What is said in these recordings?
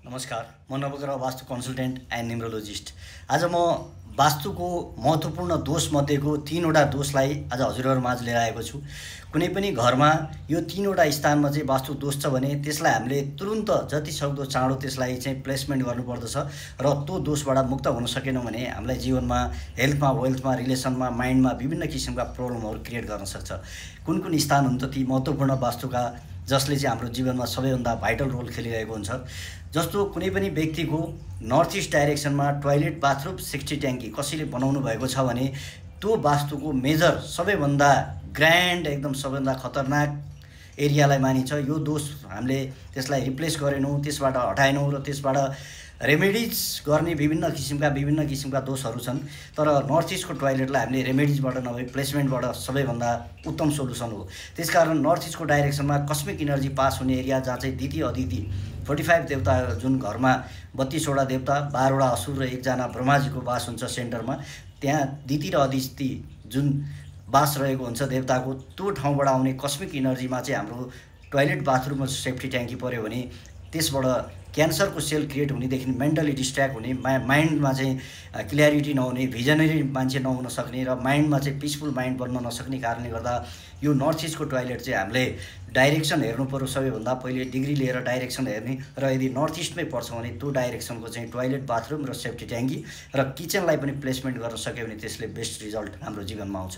नमस्कार, म नवग्रह वास्तु कन्सल्टेन्ट एन्ड न्युमरोलोजिस्ट। आज म वास्तुको महत्त्वपूर्ण दोषमध्येको 3वटा दोषलाई आज हजुरहरूमाझ लिएर आएको छु। कुनै पनि घरमा यो 3वटा स्थानमा चाहिँ वास्तु दोष छ भने त्यसलाई हामीले तुरुन्त जति सक्दो चाँडो त्यसलाई चाहिँ प्लेसमेन्ट गर्नुपर्दछ र त्यो दोषबाट मुक्त हुन सकेनौँ भने हामीलाई जीवनमा हेल्थमा, वेल्थमा, रिलेसनमा, माइन्डमा विभिन्न किसिमका प्रब्लमहरू क्रिएट गर्न सक्छ। कुन कुन स्थान हुन् त ती महत्त्वपूर्ण वास्तुका जसले चाहिँ हाम्रो जीवनमा सबैभन्दा भाइटल रोल खेलिरहेको हुन्छ। जस्तो कुनै पनि व्यक्तिको नर्थ इस्ट डाइरेक्सनमा टोयलेट, बाथरुम, 60 ट्याङ्की कसैले बनाउनु भएको छ भने त्यो वास्तुको मेजर सबैभन्दा ग्रान्ड एकदम सबैभन्दा खतरनाक एरियालाई मानिन्छ। यो दोष हामीले त्यसलाई रिप्लेस गरेनौँ, त्यसबाट हटाएनौँ र त्यसबाट रेमेडिज गर्ने विभिन्न किसिमका दोषहरू छन्। तर नर्थ इस्टको टोयलेटलाई हामीले रेमेडिजबाट नभए प्लेसमेन्टबाट सबैभन्दा उत्तम सोलुसन हो। त्यसकारण नर्थ इस्टको डाइरेक्सनमा कस्मिक इनर्जी पास हुने एरिया जहाँ चाहिँ दिति अदिति 45 देवता, जुन घरमा 32वटा देवता, 12वटा असुर र 1जना ब्रह्माजीको वास हुन्छ सेन्टरमा, त्यहाँ दिति र अदिति जुन वास रहेको हुन्छ देवताको, त्यो ठाउँबाट आउने कस्मिक इनर्जीमा चाहिँ हाम्रो टोयलेट, बाथरुममा सेफ्टी ट्याङ्की पऱ्यो भने त्यसबाट क्यान्सरको सेल क्रिएट हुनेदेखि मेन्टली डिस्ट्र्याक्ट हुने, माइन्डमा चाहिँ क्ल्यारिटी नहुने, भिजनरी मान्छे नहुन सक्ने र माइन्डमा चाहिँ पिसफुल माइन्ड बन्न नसक्ने कारणले गर्दा यो नर्थ इस्टको टोयलेट चाहिँ हामीले डाइरेक्सन हेर्नु पर्यो। सबैभन्दा पहिले डिग्री लिएर डाइरेक्सन हेर्ने र यदि नर्थ इस्टमै पर्छ भने त्यो डाइरेक्सनको चाहिँ टोयलेट, बाथरुम र सेफ्टी ट्याङ्की र किचनलाई पनि प्लेसमेन्ट गर्न सक्यो भने त्यसले बेस्ट रिजल्ट हाम्रो जीवनमा आउँछ।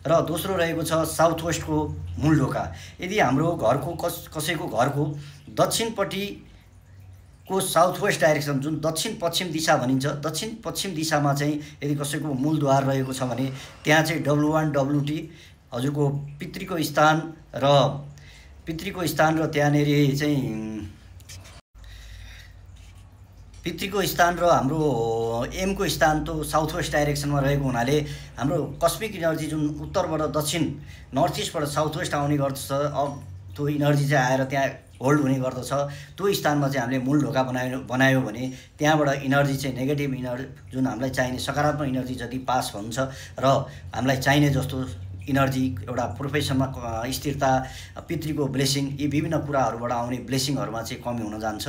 र दोस्रो रहेको छ साउथ वेस्टको मूल ढोका। यदि हाम्रो घरको कसैको घरको दक्षिणपट्टि को साउथ वेस्ट डाइरेक्सन, जुन दक्षिण पश्चिम दिशा भनिन्छ, दक्षिण पश्चिम दिशामा चाहिँ यदि कसैको मूलद्वार रहेको छ भने त्यहाँ चाहिँ W1 WT हजुरको पितृको स्थान र त्यहाँनिर चाहिँ पितृको स्थान र हाम्रो एमको स्थान त साउथ वेस्ट डाइरेक्सनमा रहेको हुनाले हाम्रो कस्मिक इनर्जी जुन उत्तरबाट दक्षिण, नर्थ इस्टबाट साउथ वेस्ट आउने गर्दछ, अब त्यो इनर्जी चाहिँ आएर त्यहाँ होल्ड हुने गर्दछ। त्यो स्थानमा चाहिँ हामीले मूल ढोका बनायो भने त्यहाँबाट इनर्जी चाहिँ नेगेटिभ इनर्जी, जुन हामीलाई चाहिने सकारात्मक इनर्जी जति पास हुन्छ र हामीलाई चाहिने जस्तो इनर्जी, एउटा प्रोफेसनमा स्थिरता, पितृको ब्लेसिङ, यी विभिन्न कुराहरूबाट आउने ब्लेसिङहरूमा चाहिँ कमी हुन जान्छ।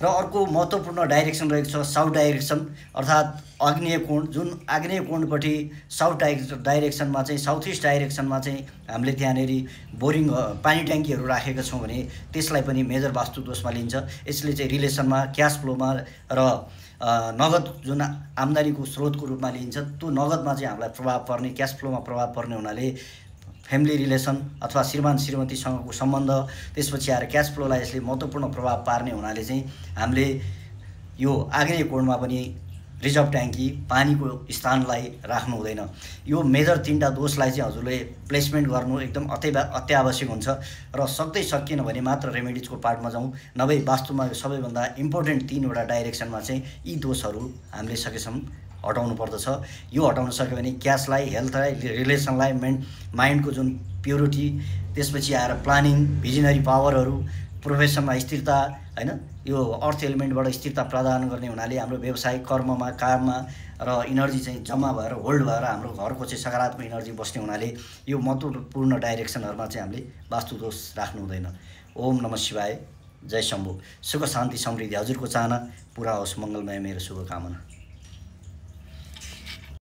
र अर्को महत्त्वपूर्ण डाइरेक्सन रहेको छ साउथ डाइरेक्सन, अर्थात् आग्नेय कोण। जुन आग्नेय कोणपट्टि साउथ डाइरेक्सनमा चाहिँ, साउथ इस्ट डाइरेक्सनमा चाहिँ हामीले त्यहाँनिर बोरिङ, पानी ट्याङ्कीहरू राखेका छौँ भने त्यसलाई पनि मेजर वास्तु दोषमा लिन्छ। यसले चाहिँ रिलेसनमा, क्यास फ्लोमा र नगद जुन आम्दानीको स्रोतको रूपमा लिइन्छ, त्यो नगदमा चाहिँ हामीलाई प्रभाव पर्ने, क्यास फ्लोमा प्रभाव पर्ने हुनाले फ्यामिली रिलेसन अथवा श्रीमान श्रीमतीसँगको सम्बन्ध, त्यसपछि आएर क्यास फ्लोलाई यसले महत्त्वपूर्ण प्रभाव पार्ने हुनाले चाहिँ हामीले यो आग्नेय कोणमा पनि रिजर्भ ट्याङ्की, पानीको स्थानलाई राख्नु हुँदैन। यो मेजर 3टा दोषलाई चाहिँ हजुरले प्लेसमेन्ट गर्नु एकदम अत्यावश्यक हुन्छ र सक्दै सकिएन भने मात्र रेमेडिजको पार्टमा जाउँ, नभए वास्तुमा सबैभन्दा इम्पोर्टेन्ट 3वटा डाइरेक्सनमा चाहिँ यी दोषहरू हामीले सकेसम्म हटाउनु पर्दछ। यो हटाउन सक्यो भने क्यासलाई, हेल्थलाई, रिलेसनलाई, माइन्डको जुन प्युरिटी, त्यसपछि आएर प्लानिङ, भिजनरी पावरहरू, प्रोफेसनमा स्थिरता, हैन, यो अर्थ एलिमेन्टबाट स्थिरता प्रदान गर्ने हुनाले हाम्रो व्यवसाय, कर्ममा, काममा र इनर्जी चाहिँ जम्मा भएर होल्ड भएर हाम्रो घरको चाहिँ सकारात्मक इनर्जी बस्ने हुनाले यो महत्त्वपूर्ण डाइरेक्सनहरूमा चाहिँ हामीले वास्तु दोष राख्नु हुँदैन। ओम नमः शिवाय, जय शम्भु। सुख शान्ति समृद्धि हजुरको चाहना पुरा होस्, मङ्गलमय मेरो शुभकामना।